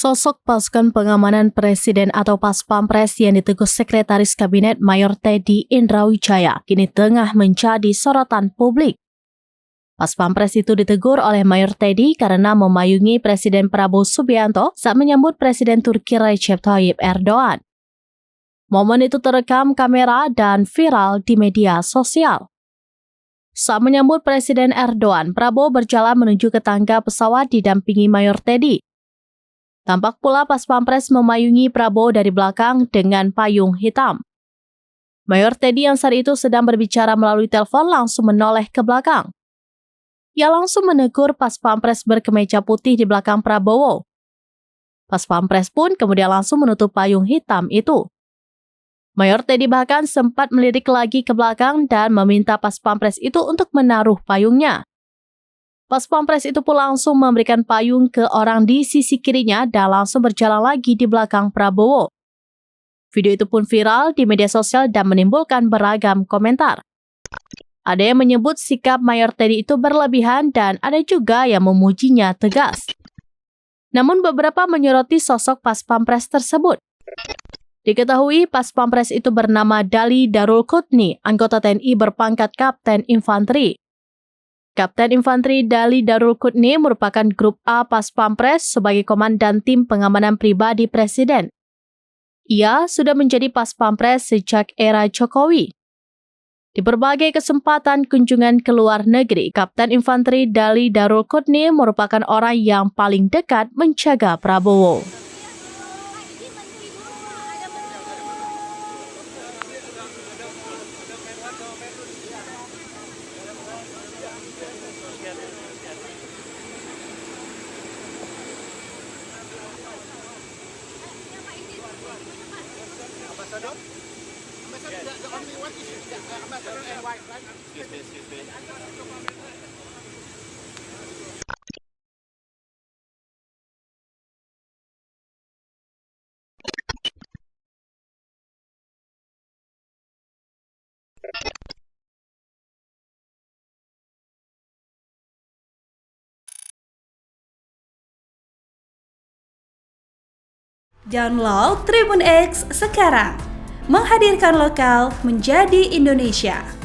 Sosok pasukan pengamanan presiden atau Paspampres yang ditegur Sekretaris Kabinet Mayor Teddy Indrawijaya kini tengah menjadi sorotan publik. Paspampres itu ditegur oleh Mayor Teddy karena memayungi Presiden Prabowo Subianto saat menyambut Presiden Turki Recep Tayyip Erdogan. Momen itu terekam kamera dan viral di media sosial. Saat menyambut Presiden Erdogan, Prabowo berjalan menuju ke tangga pesawat didampingi Mayor Teddy. Tampak pula Paspampres memayungi Prabowo dari belakang dengan payung hitam. Mayor Teddy yang saat itu sedang berbicara melalui telepon langsung menoleh ke belakang. Ia langsung menegur Paspampres berkemeja putih di belakang Prabowo. Paspampres pun kemudian langsung menutup payung hitam itu. Mayor Teddy bahkan sempat melirik lagi ke belakang dan meminta Paspampres itu untuk menaruh payungnya. Paspampres itu pun langsung memberikan payung ke orang di sisi kirinya dan langsung berjalan lagi di belakang Prabowo. Video itu pun viral di media sosial dan menimbulkan beragam komentar. Ada yang menyebut sikap Mayor Teddy itu berlebihan dan ada juga yang memujinya tegas. Namun beberapa menyoroti sosok Paspampres tersebut. Diketahui Paspampres itu bernama Dali Darul Qutni, anggota TNI berpangkat Kapten Infanteri. Kapten Infanteri Dali Darul Qutni merupakan grup A Paspampres sebagai komandan tim pengamanan pribadi Presiden. Ia sudah menjadi Paspampres sejak era Jokowi. Di berbagai kesempatan kunjungan ke luar negeri, Kapten Infanteri Dali Darul Qutni merupakan orang yang paling dekat menjaga Prabowo. Ambassador, the only one issue, ambassador and wife, right? Excuse me. Download Tribun X sekarang, menghadirkan lokal menjadi Indonesia.